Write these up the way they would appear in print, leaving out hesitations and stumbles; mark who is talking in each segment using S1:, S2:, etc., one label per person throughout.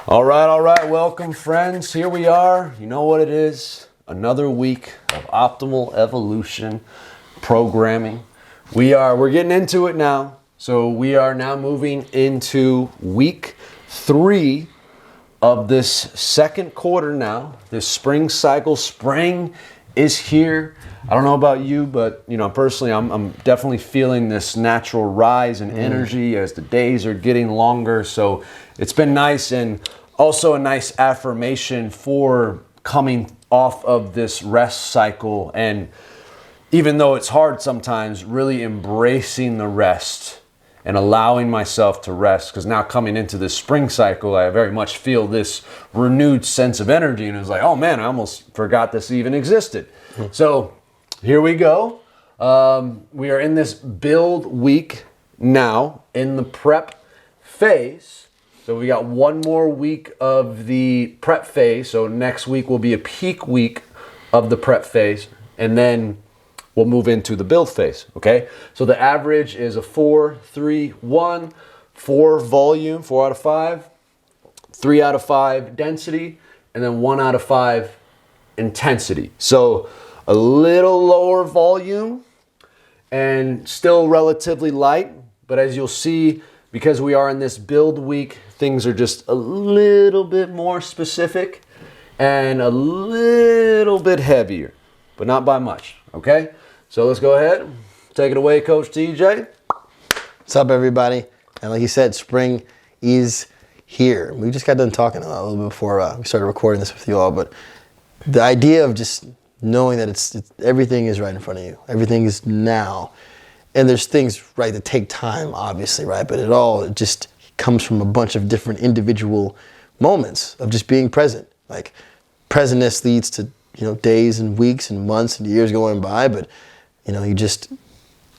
S1: All right. Welcome, friends. Here we are. You know what it is. Another week of Optimal Evolution programming. We're getting into it now. So we are now moving into week 3 of this second quarter now. This spring cycle. Spring is here. I don't know about you, but personally, I'm definitely feeling this natural rise in energy as the days are getting longer. So it's been nice, and also a nice affirmation for coming off of this rest cycle. And even though it's hard sometimes, really embracing the rest and allowing myself to rest, because now coming into this spring cycle, I very much feel this renewed sense of energy, and it's like, oh man, I almost forgot this even existed. So here we go. We are in this build week now in the prep phase. So we got one more week of the prep phase. So next week will be a peak week of the prep phase, and then we'll move into the build phase, okay? So the average is a 4-3-1, 4 volume, 4 out of 5, 3 out of 5 density, and then 1 out of 5 intensity. So a little lower volume and still relatively light, but as you'll see, because we are in this build week, things are just a little bit more specific and a little bit heavier, but not by much, okay? So let's go ahead. Take it away, Coach TJ.
S2: What's up, everybody? And like you said, spring is here. We just got done talking a little bit before we started recording this with you all, but the idea of just knowing that it's everything is right in front of you. Everything is now. And there's things, right, that take time, obviously, right? But it just comes from a bunch of different individual moments of just being present. Like, presentness leads to, days and weeks and months and years going by, but, you just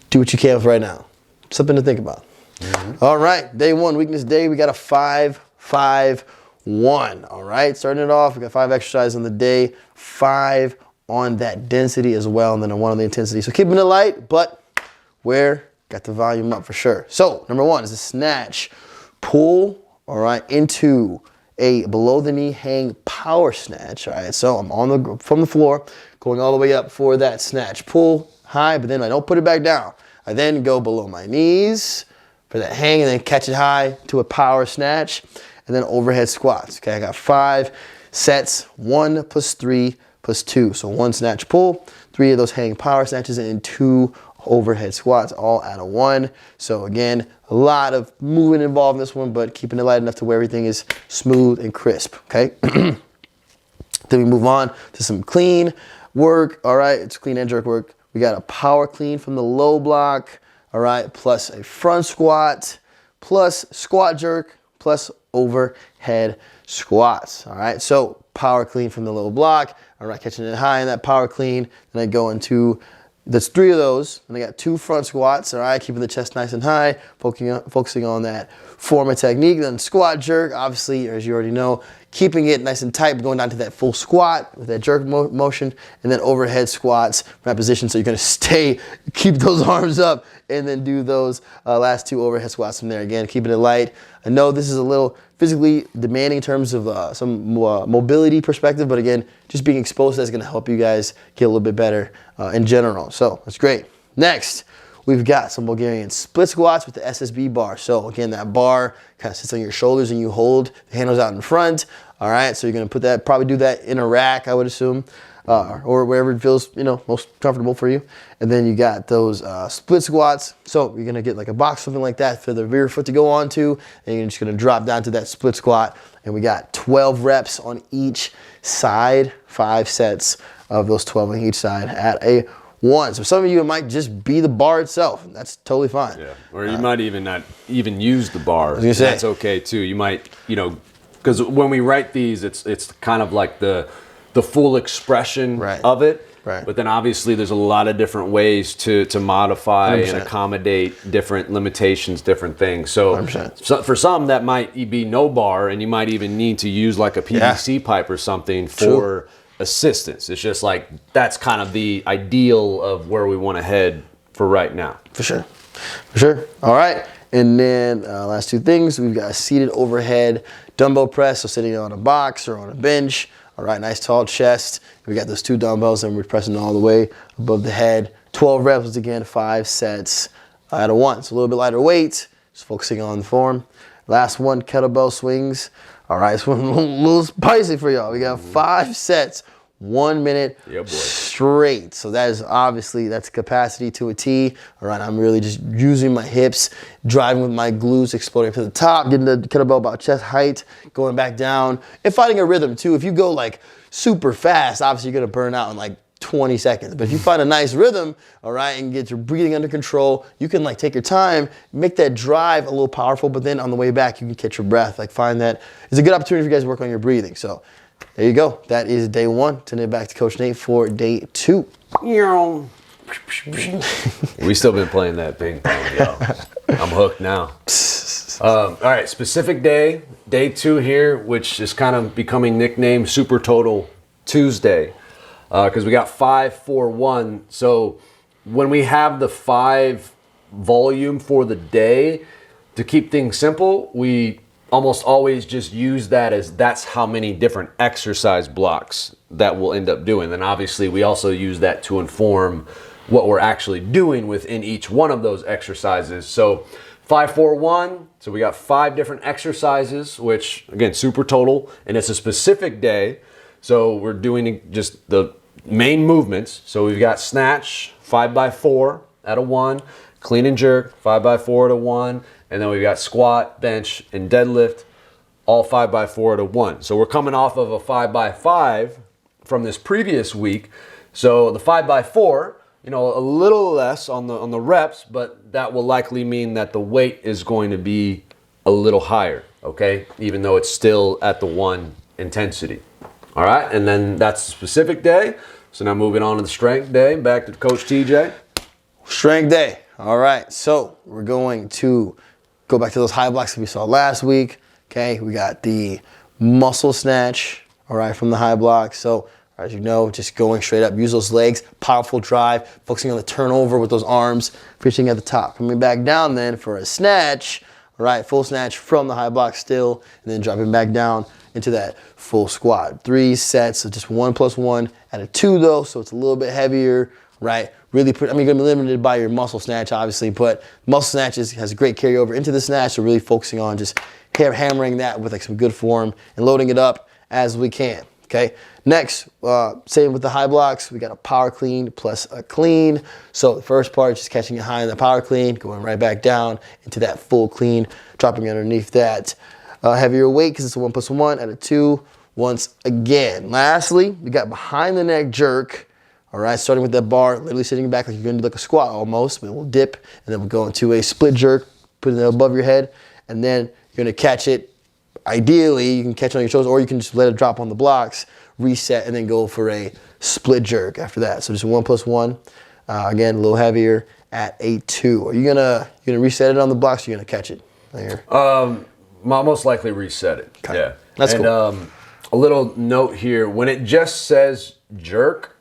S2: do what you can with right now. Something to think about. Mm-hmm. All right, day 1, weakness day, we got a 5-5-1. All right, starting it off, we got 5 exercises on the day, 5 on that density as well, and then a 1 on the intensity. So keeping it light, but got the volume up for sure. So number 1 is a snatch. Pull, all right, into a below the knee hang power snatch. All right, so I'm from the floor, going all the way up for that snatch. Pull high, but then I don't put it back down. I then go below my knees for that hang, and then catch it high to a power snatch, and then overhead squats. Okay, I got 5 sets, 1 plus 3 plus 2. So 1 snatch pull, 3 of those hang power snatches, and 2 overhead squats, all out of 1. So again, a lot of movement involved in this one, but keeping it light enough to where everything is smooth and crisp, okay? Then we move on to some clean work, all right? It's clean and jerk work. We got a power clean from the low block, all right, plus a front squat, plus squat jerk, plus overhead squats, all right? So power clean from the low block, all right, catching it high in that power clean, then I go into that's 3 of those, and I got 2 front squats, all right, keeping the chest nice and high, focusing on that form of technique. Then squat jerk, obviously, as you already know, keeping it nice and tight, but going down to that full squat with that jerk motion, and then overhead squats from that position. So you're gonna keep those arms up, and then do those last 2 overhead squats from there. Again, keeping it light. I know this is a little physically demanding in terms of some mobility perspective, but again, just being exposed to that's gonna help you guys get a little bit better in general. So that's great. Next, we've got some Bulgarian split squats with the SSB bar. So again, that bar kind of sits on your shoulders and you hold the handles out in front. All right, so you're gonna probably do that in a rack, I would assume, or wherever it feels, most comfortable for you. And then you got those split squats. So you're gonna get like a box, something like that for the rear foot to go onto, and you're just gonna drop down to that split squat. And we got 12 reps on each side, 5 sets of those 12 on each side at a 1. So some of you, it might just be the bar itself. That's totally fine.
S1: Yeah, or you might even not even use the bar. That's okay too. You might, because when we write these, it's kind of like the full expression of it.
S2: Right.
S1: But then obviously there's a lot of different ways to modify
S2: 100%.
S1: and accommodate different limitations, different things. So
S2: 100%.
S1: For some, that might be no bar, and you might even need to use like a PVC pipe or something for assistance. It's just like that's kind of the ideal of where we want to head for right now.
S2: For sure. All right. And then last two things, we've got a seated overhead dumbbell press, so sitting on a box or on a bench. All right, nice tall chest. We got those two dumbbells and we're pressing all the way above the head. 12 reps again, 5 sets out of 1. So a little bit lighter weight, just focusing on the form. Last one, kettlebell swings. All right, this one a little spicy for y'all. We got 5 sets, 1 minute straight. So that is obviously, that's capacity to a T. All right, I'm really just using my hips, driving with my glutes, exploding to the top, getting the kettlebell about chest height, going back down, and finding a rhythm too. If you go like super fast, obviously you're gonna burn out in like 20 seconds. But if you find a nice rhythm, all right, and get your breathing under control, you can like take your time, make that drive a little powerful, but then on the way back, you can catch your breath. Like find that, it's a good opportunity for you guys to work on your breathing. So there you go. That is day 1. Turning it back to Coach Nate for day 2.
S1: We still been playing that ping pong, yo. I'm hooked now. All right, specific day 2 here, which is kind of becoming nicknamed Super Total Tuesday. Because we got 5, 4, 1. So when we have the 5 volume for the day, to keep things simple, we almost always just use that as that's how many different exercise blocks that we'll end up doing. Then obviously we also use that to inform what we're actually doing within each one of those exercises. So 5, 4, 1. So we got 5 different exercises, which again, super total, and it's a specific day. So we're doing just the main movements. So we've got snatch, 5x4 at a 1, clean and jerk, 5x4 at a 1, and then we've got squat, bench, and deadlift, all 5x4 at a 1. So we're coming off of a 5x5 from this previous week. So the 5x4, you know, a little less on the reps, but that will likely mean that the weight is going to be a little higher, okay? Even though it's still at the 1 intensity. All right, and then that's a specific day. So now moving on to the strength day, back to Coach TJ.
S2: Strength day. All right, so we're going to go back to those high blocks that we saw last week. Okay, we got the muscle snatch, all right, from the high block. So as you know, just going straight up, use those legs, powerful drive, focusing on the turnover with those arms, finishing at the top. Coming back down then for a snatch, all right, full snatch from the high block still, and then dropping back down into that full squat. 3 sets of just 1 + 1 at a 2 though, so it's a little bit heavier, right? Really you're gonna be limited by your muscle snatch obviously, but muscle snatch has a great carryover into the snatch, so really focusing on just hammering that with like some good form and loading it up as we can, okay? Next, same with the high blocks, we got a power clean plus a clean. So the first part, just catching it high in the power clean, going right back down into that full clean, dropping underneath that heavier weight because it's a 1 + 1 at a 2 once again. Lastly, we got behind the neck jerk. All right, starting with that bar, literally sitting back like you're gonna do like a squat almost, but we'll dip and then we'll go into a split jerk, putting it above your head, and then you're gonna catch it. Ideally, you can catch it on your shoulders or you can just let it drop on the blocks, reset, and then go for a split jerk after that. So just 1 + 1, again, a little heavier at a 2. Are you gonna reset it on the blocks or you're gonna catch it there?
S1: I'll most likely reset it.
S2: Okay.
S1: Yeah.
S2: That's
S1: and,
S2: cool.
S1: A little note here, when it just says jerk,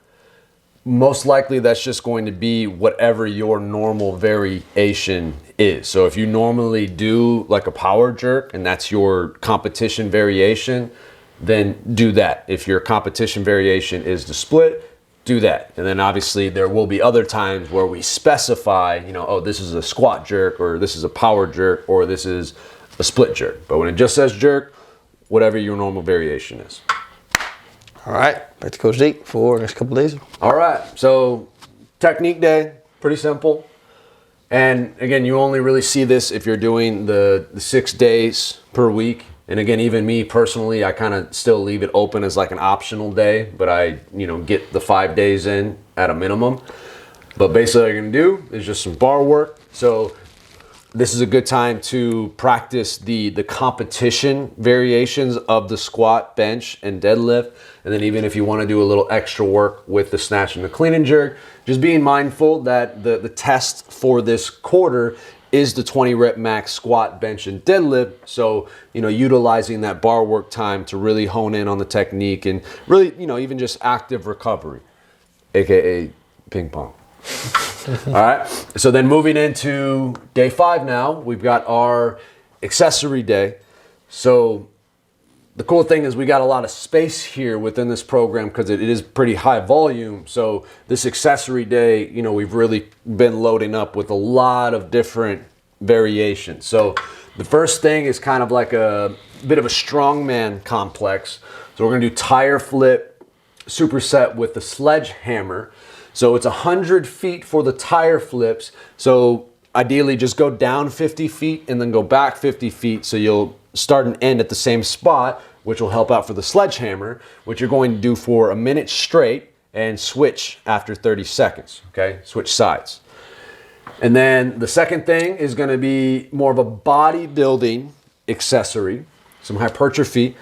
S1: most likely that's just going to be whatever your normal variation is. So if you normally do like a power jerk and that's your competition variation, then do that. If your competition variation is the split, do that. And then obviously there will be other times where we specify, you know, oh, this is a squat jerk or this is a power jerk or this is a split jerk. But when it just says jerk, whatever your normal variation is.
S2: All right, back to Coach Nate for the next couple days.
S1: All right, so technique day, pretty simple. And again, you only really see this if you're doing the 6 days per week. And again, even me personally, I kind of still leave it open as like an optional day, but I, get the 5 days in at a minimum. But basically what you're gonna do is just some bar work. So this is a good time to practice the competition variations of the squat, bench, and deadlift. And then even if you want to do a little extra work with the snatch and the clean and jerk, just being mindful that the test for this quarter is the 20 rep max squat, bench, and deadlift. So, utilizing that bar work time to really hone in on the technique and really, even just active recovery, AKA ping pong. All right. So then moving into day 5 now, we've got our accessory day. So the cool thing is we got a lot of space here within this program because it is pretty high volume. So this accessory day, you know, we've really been loading up with a lot of different variations. So the first thing is kind of like a bit of a strongman complex. So we're gonna do tire flip superset with the sledgehammer. So it's 100 feet for the tire flips. So ideally just go down 50 feet and then go back 50 feet. So you'll start and end at the same spot, which will help out for the sledgehammer, which you're going to do for a minute straight and switch after 30 seconds, okay? Switch sides. And then the second thing is gonna be more of a bodybuilding accessory, some hypertrophy.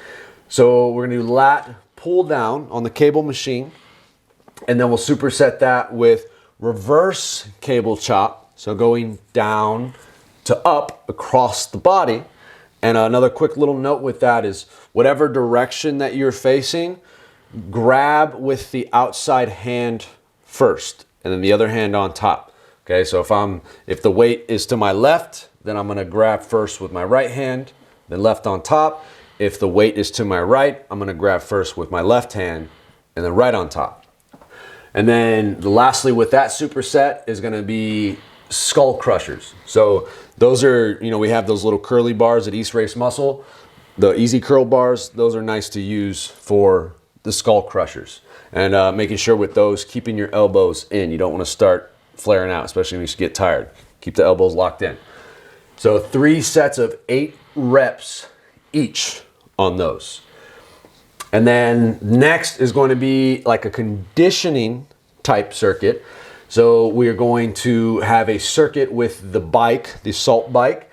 S1: So we're gonna do lat pull down on the cable machine, and then we'll superset that with reverse cable chop. So going down to up across the body. And another quick little note with that is whatever direction that you're facing, grab with the outside hand first and then the other hand on top. Okay, so if the weight is to my left, then I'm gonna grab first with my right hand, then left on top. If the weight is to my right, I'm gonna grab first with my left hand and then right on top. And then lastly with that superset is gonna be skull crushers. So those are, you know, we have those little curly bars at East Race Muscle, the easy curl bars. Those are nice to use for the skull crushers. And making sure with those, keeping your elbows in. You don't want to start flaring out, especially when you get tired. Keep the elbows locked in. So 3 sets of 8 reps each on those. And then next is going to be like a conditioning type circuit. So we are going to have a circuit with the bike, the assault bike,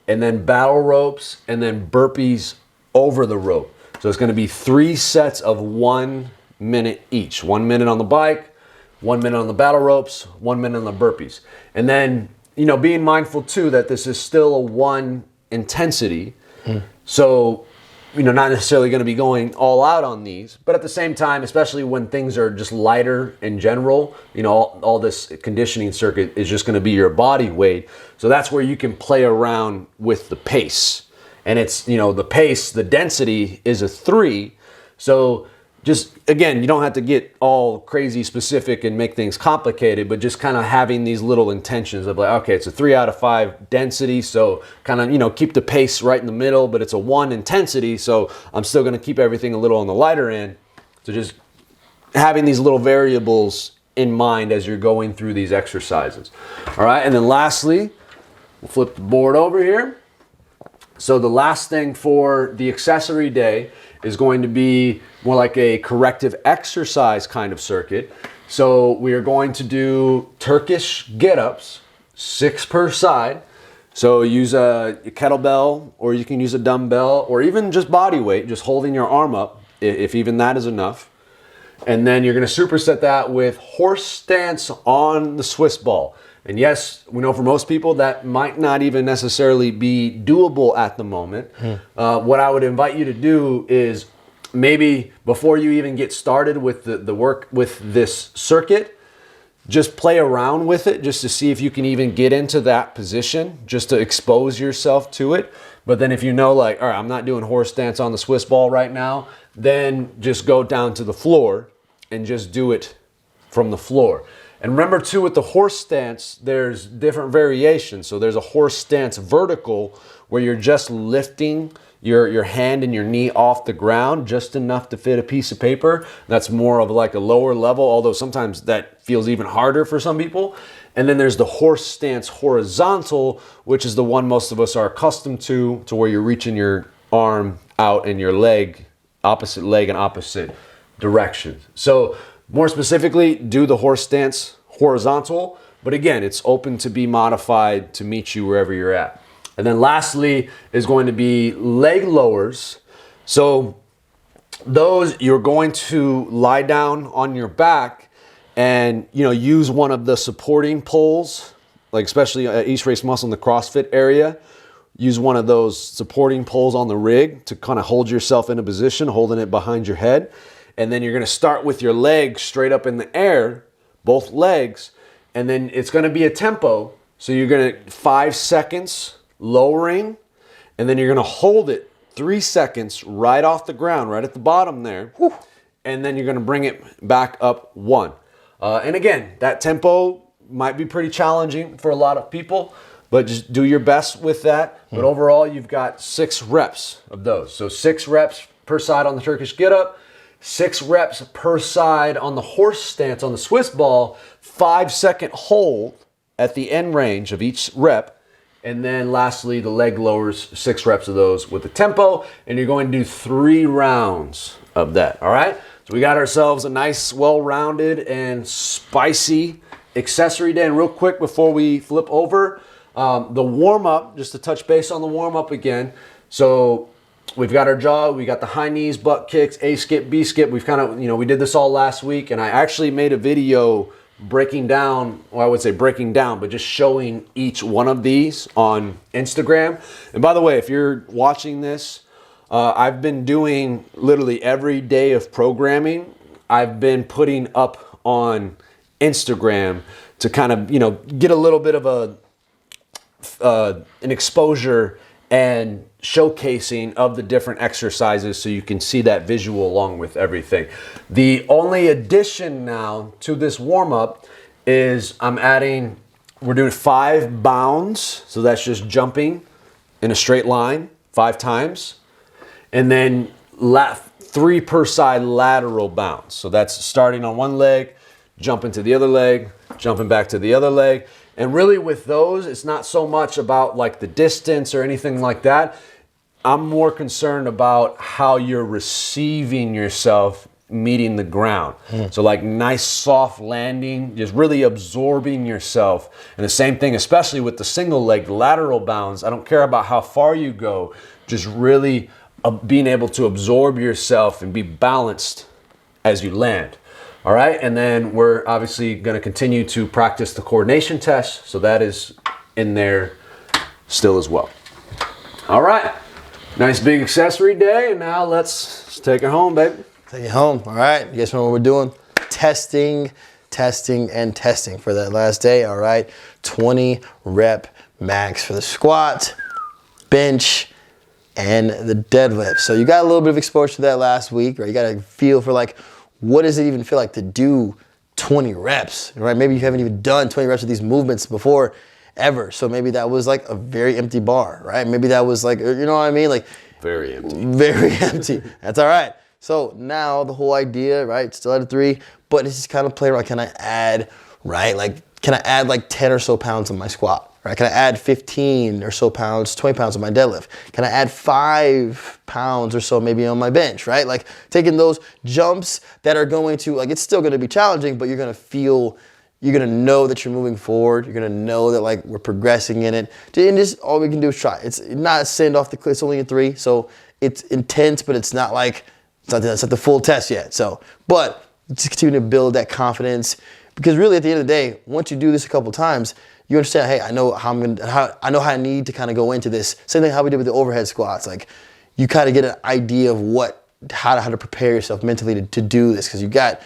S1: and then battle ropes, and then burpees over the rope. So it's going to be 3 sets of 1 minute each. 1 minute on the bike, 1 minute on the battle ropes, 1 minute on the burpees. And then, you know, being mindful too that this is still a 1 intensity. So, you know, not necessarily going to be going all out on these, but at the same time, especially when things are just lighter in general, you know, all this conditioning circuit is just going to be your body weight. So that's where you can play around with the pace. And it's, you know, the pace, the density is a 3. So just, again, you don't have to get all crazy specific and make things complicated, but just kind of having these little intentions of like, okay, it's a 3 out of 5 density. So kind of, you know, keep the pace right in the middle, but it's a 1 intensity. So I'm still going to keep everything a little on the lighter end. So just having these little variables in mind as you're going through these exercises. All right. And then lastly, we'll flip the board over here. So the last thing for the accessory day is going to be more like a corrective exercise kind of circuit. So we are going to do Turkish get-ups, 6 per side. So use a kettlebell, or you can use a dumbbell, or even just body weight, just holding your arm up, if even that is enough. And then you're gonna superset that with horse stance on the Swiss ball. And yes, we know for most people that might not even necessarily be doable at the moment. What I would invite you to do is maybe before you even get started with the work with this circuit, just play around with it just to see if you can even get into that position, just to expose yourself to it. But then if you know, like, all right, I'm not doing horse stance on the Swiss ball right now, then just go down to the floor and just do it from the floor. And remember too, with the horse stance, there's different variations. So there's a horse stance vertical where you're just lifting your hand and your knee off the ground just enough to fit a piece of paper. That's more of like a lower level, although sometimes that feels even harder for some people. And then there's the horse stance horizontal, which is the one most of us are accustomed to where you're reaching your arm out and your leg, opposite leg in opposite directions. So more specifically, do the horse stance horizontal, but again, it's open to be modified to meet you wherever you're at. And then lastly is going to be leg lowers. So those, you're going to lie down on your back and, you know, use one of the supporting poles, like especially at East Race Muscle in the CrossFit area. Use one of those supporting poles on the rig to kind of hold yourself in a position, holding it behind your head. And then you're going to start with your legs straight up in the air, both legs, and then it's going to be a tempo. So you're going to 5 seconds lowering, and then you're going to hold it 3 seconds right off the ground, right at the bottom there. Whew. And then you're going to bring it back up 1. And again, that tempo might be pretty challenging for a lot of people, but just do your best with that. But overall, you've got 6 reps of those. So 6 reps per side on the Turkish get-up, 6 reps per side on the horse stance on the Swiss ball, 5-second hold at the end range of each rep, and then lastly, the leg lowers, 6 reps of those with the tempo, and you're going to do 3 rounds of that, all right? So we got ourselves a nice, well-rounded and spicy accessory day. And real quick before we flip over, the warm-up, just to touch base on the warm-up again. So we've got our jaw, we got the high knees, butt kicks, A skip, B skip. We've kind of, we did this all last week, and I actually made a video breaking down, well, I would say breaking down, but just showing each one of these on Instagram. And by the way, if you're watching this, I've been doing literally every day of programming. I've been putting up on Instagram to kind of, get a little bit of an exposure and showcasing of the different exercises so you can see that visual along with everything. The only addition now to this warm-up is we're doing 5 bounds. So that's just jumping in a straight line 5 times. And then 3 per side lateral bounds. So that's starting on one leg, jumping to the other leg, jumping back to the other leg. And really with those, it's not so much about like the distance or anything like that. I'm more concerned about how you're receiving yourself meeting the ground. So like nice soft landing, just really absorbing yourself. And the same thing, especially with the single leg lateral bounds, I don't care about how far you go, just really being able to absorb yourself and be balanced as you land. All right, and then we're obviously going to continue to practice the coordination test, so that is in there still as well. All right, nice big accessory day, and now let's take it home, baby.
S2: Take it home. All right, you guys know what we're doing? Testing, and testing for that last day. All right, 20 rep max for the squat, bench, and the deadlift. So you got a little bit of exposure to that last week, right? You got to feel for like, what does it even feel like to do 20 reps, right? Maybe you haven't even done 20 reps of these movements before ever. So maybe that was like a very empty bar, right? Maybe that was like, you know what I mean? Like
S1: very empty.
S2: Very empty. That's all right. So now the whole idea, right? Still at a 3, but it's just kind of play around. Can I add, right? Like, can I add like 10 or so pounds on my squat? Right? Can I add 15 or so pounds, 20 pounds on my deadlift? Can I add 5 pounds or so maybe on my bench, right? Like taking those jumps that are going to, like it's still going to be challenging, but you're going to feel, you're going to know that you're moving forward. You're going to know that like we're progressing in it. And just all we can do is try. It's not a send off the cliff. It's only a 3. So it's intense, but it's not like, it's not the full test yet. So, but just continue to build that confidence because really at the end of the day, once you do this a couple times, you understand, hey, I know how I need to kind of go into this. Same thing how we did with the overhead squats. Like you kind of get an idea of how to prepare yourself mentally to do this because you got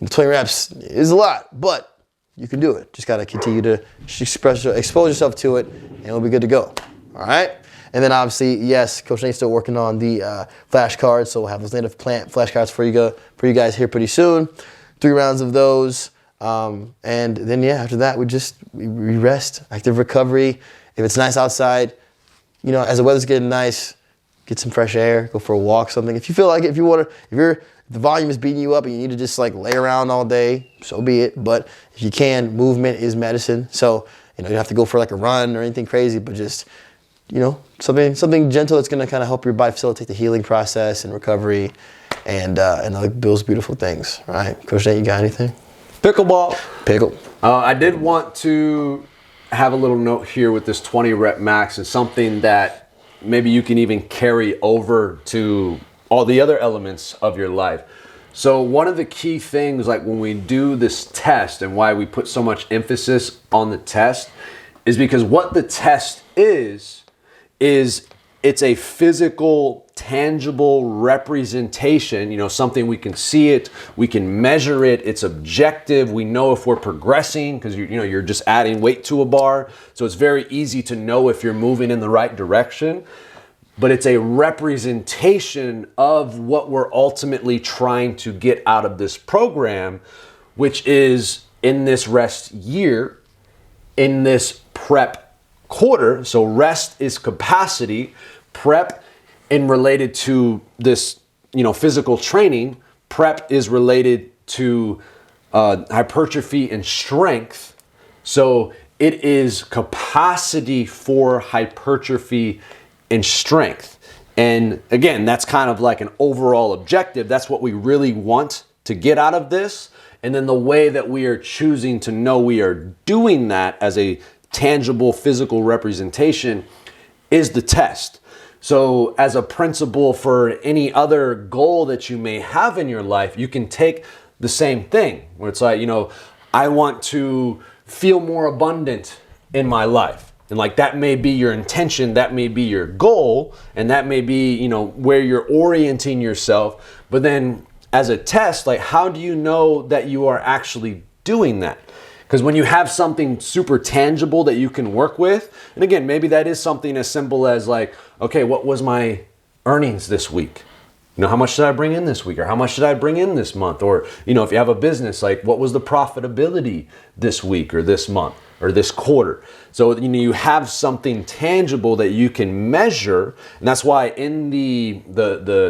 S2: 20 reps is a lot, but you can do it. Just got to continue to expose yourself to it, and it'll be good to go. All right. And then obviously, yes, Coach Nate's still working on the flashcards, so we'll have those native plant flashcards for you guys here pretty soon. 3 rounds of those. And then after that we rest, active recovery. If it's nice outside, as the weather's getting nice, get some fresh air, go for a walk, something. If you feel like it, if the volume is beating you up and you need to just like lay around all day, so be it. But if you can, movement is medicine. So, you don't have to go for like a run or anything crazy, but just, something gentle that's going to kind of help your body facilitate the healing process and recovery and like those beautiful things, right? Coach Nate, you got anything?
S1: Pickleball.
S2: Pickle.
S1: I did want to have a little note here with this 20 rep max and something that maybe you can even carry over to all the other elements of your life. So one of the key things, like when we do this test and why we put so much emphasis on the test is because what the test is it's a physical, tangible representation, something we can see it, we can measure it, it's objective, we know if we're progressing because you're just adding weight to a bar. So it's very easy to know if you're moving in the right direction. But it's a representation of what we're ultimately trying to get out of this program, which is in this rest year, in this prep quarter. So rest is capacity, prep in related to this, physical training, prep is related to hypertrophy and strength. So it is capacity for hypertrophy and strength. And again, that's kind of like an overall objective. That's what we really want to get out of this. And then the way that we are choosing to know we are doing that as a tangible physical representation is the test. So as a principle for any other goal that you may have in your life, you can take the same thing where it's like, I want to feel more abundant in my life. And like that may be your intention, that may be your goal, and that may be, where you're orienting yourself. But then as a test, like how do you know that you are actually doing that? Because when you have something super tangible that you can work with, and again, maybe that is something as simple as like, okay, what was my earnings this week? How much did I bring in this week? Or how much did I bring in this month? Or, if you have a business, like what was the profitability this week or this month or this quarter? So, you have something tangible that you can measure. And that's why in the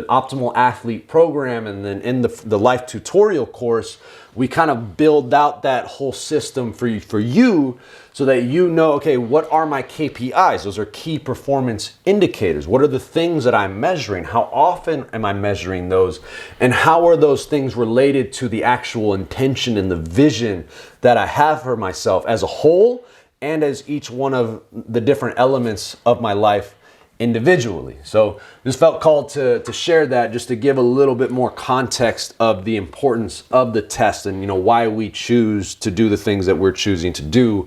S1: Optimal Athlete program and then in the Life Tutorial course, we kind of build out that whole system for you so that okay, what are my KPIs? Those are key performance indicators. What are the things that I'm measuring? How often am I measuring those? And how are those things related to the actual intention and the vision that I have for myself as a whole and as each one of the different elements of my life individually? So just felt called to share that, just to give a little bit more context of the importance of the test and why we choose to do the things that we're choosing to do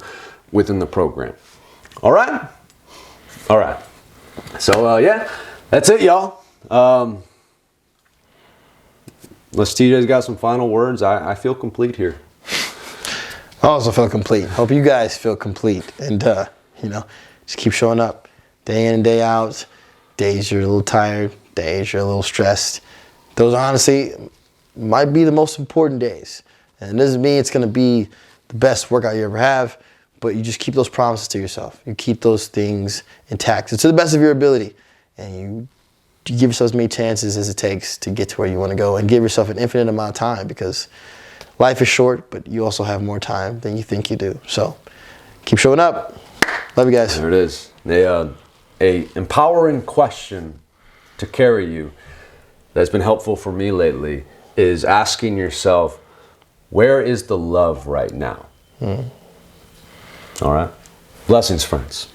S1: within the program. All right. So yeah, that's it, y'all. Unless TJ's got some final words, I feel complete here.
S2: I also feel complete. Hope you guys feel complete, and just keep showing up day in and day out. Days you're a little tired, days you're a little stressed. Those honestly might be the most important days. And it doesn't mean it's going to be the best workout you ever have, but you just keep those promises to yourself. You keep those things intact. It's to the best of your ability. And you give yourself as many chances as it takes to get to where you want to go, and give yourself an infinite amount of time, because life is short, but you also have more time than you think you do. So keep showing up. Love you guys.
S1: There it is. A empowering question to carry you that's been helpful for me lately is asking yourself, where is the love right now? All right. Blessings, friends.